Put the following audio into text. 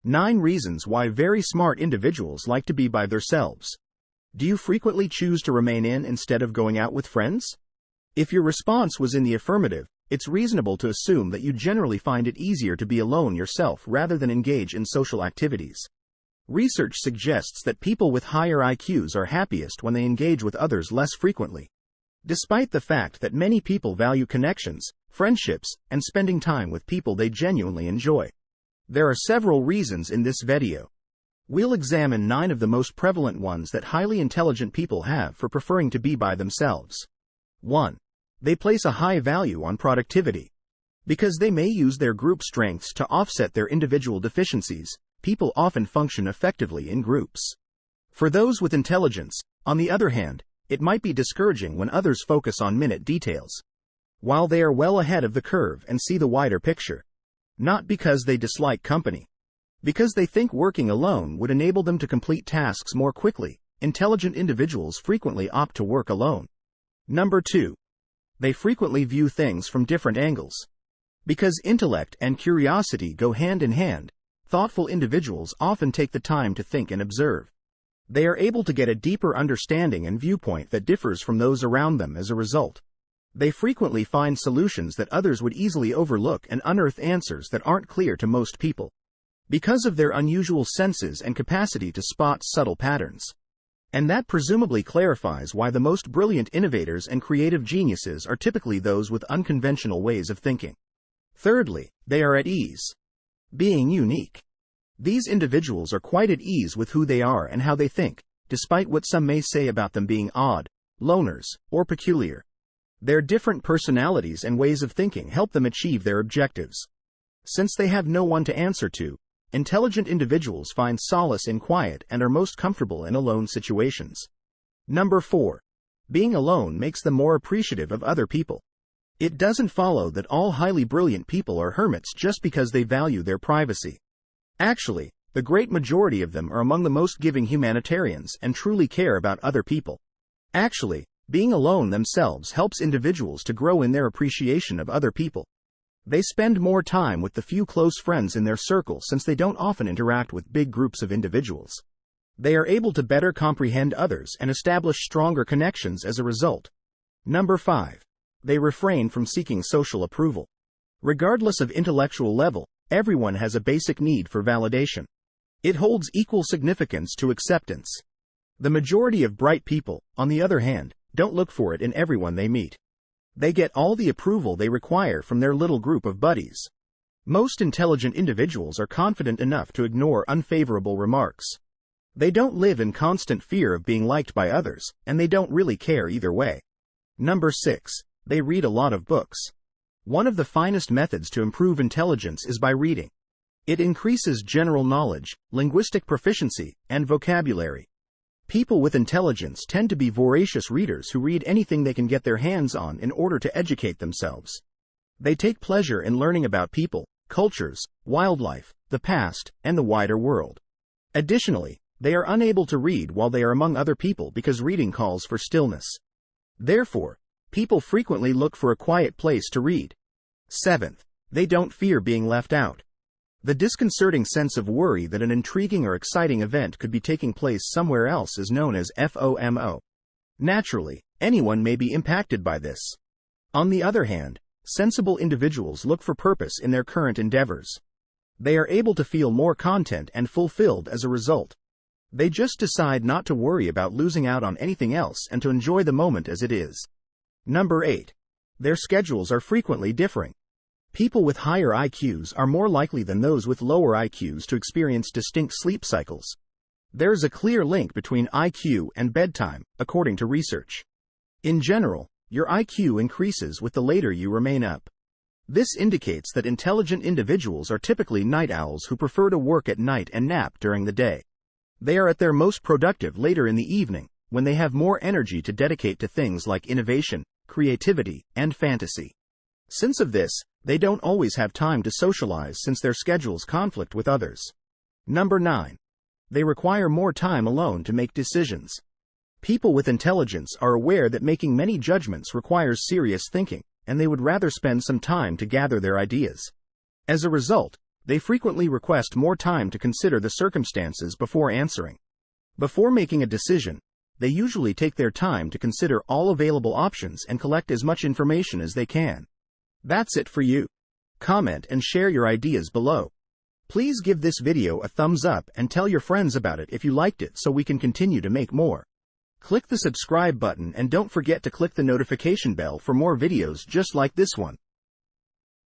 9 reasons why very smart individuals like to be by themselves. Do you frequently choose to remain in instead of going out with friends? If your response was in the affirmative, it's reasonable to assume that you generally find it easier to be alone yourself rather than engage in social activities. Research suggests that people with higher IQs are happiest when they engage with others less frequently. Despite the fact that many people value connections, friendships, and spending time with people they genuinely enjoy. There are several reasons in this video. We'll examine 9 of the most prevalent ones that highly intelligent people have for preferring to be by themselves. 1. They place a high value on productivity. Because they may use their group strengths to offset their individual deficiencies, people often function effectively in groups. For those with intelligence, on the other hand, it might be discouraging when others focus on minute details. While they are well ahead of the curve and see the wider picture. Not because they dislike company. Because they think working alone would enable them to complete tasks more quickly, intelligent individuals frequently opt to work alone. Number 2. They frequently view things from different angles. Because intellect and curiosity go hand in hand, thoughtful individuals often take the time to think and observe. They are able to get a deeper understanding and viewpoint that differs from those around them as a result. They frequently find solutions that others would easily overlook and unearth answers that aren't clear to most people. Because of their unusual senses and capacity to spot subtle patterns. And that presumably clarifies why the most brilliant innovators and creative geniuses are typically those with unconventional ways of thinking. Thirdly, they are at ease. Being unique. These individuals are quite at ease with who they are and how they think, despite what some may say about them being odd, loners, or peculiar. Their different personalities and ways of thinking help them achieve their objectives. Since they have no one to answer to, intelligent individuals find solace in quiet and are most comfortable in alone situations. Number 4. Being alone makes them more appreciative of other people. It doesn't follow that all highly brilliant people are hermits just because they value their privacy. Actually, the great majority of them are among the most giving humanitarians and truly care about other people. Actually, being alone themselves helps individuals to grow in their appreciation of other people. They spend more time with the few close friends in their circle since they don't often interact with big groups of individuals. They are able to better comprehend others and establish stronger connections as a result. Number 5. They refrain from seeking social approval. Regardless of intellectual level, everyone has a basic need for validation. It holds equal significance to acceptance. The majority of bright people, on the other hand, don't look for it in everyone they meet. They get all the approval they require from their little group of buddies. Most intelligent individuals are confident enough to ignore unfavorable remarks. They don't live in constant fear of being liked by others, and they don't really care either way. Number 6. They read a lot of books. One of the finest methods to improve intelligence is by reading. It increases general knowledge, linguistic proficiency, and vocabulary. People with intelligence tend to be voracious readers who read anything they can get their hands on in order to educate themselves. They take pleasure in learning about people, cultures, wildlife, the past, and the wider world. Additionally, they are unable to read while they are among other people because reading calls for stillness. Therefore, people frequently look for a quiet place to read. 7th, they don't fear being left out. The disconcerting sense of worry that an intriguing or exciting event could be taking place somewhere else is known as FOMO. Naturally, anyone may be impacted by this. On the other hand, sensible individuals look for purpose in their current endeavors. They are able to feel more content and fulfilled as a result. They just decide not to worry about losing out on anything else and to enjoy the moment as it is. Number 8. Their schedules are frequently differing. People with higher IQs are more likely than those with lower IQs to experience distinct sleep cycles. There is a clear link between IQ and bedtime, according to research. In general, your IQ increases with the later you remain up. This indicates that intelligent individuals are typically night owls who prefer to work at night and nap during the day. They are at their most productive later in the evening, when they have more energy to dedicate to things like innovation, creativity, and fantasy. Since of this, they don't always have time to socialize since their schedules conflict with others. Number 9. They require more time alone to make decisions. People with intelligence are aware that making many judgments requires serious thinking, and they would rather spend some time to gather their ideas. As a result, They frequently request more time to consider the circumstances before answering. Before making a decision, they usually take their time to consider all available options and collect as much information as they can. That's it for you. Comment and share your ideas below. Please give this video a thumbs up and tell your friends about it if you liked it so we can continue to make more. Click the subscribe button and don't forget to click the notification bell for more videos just like this one.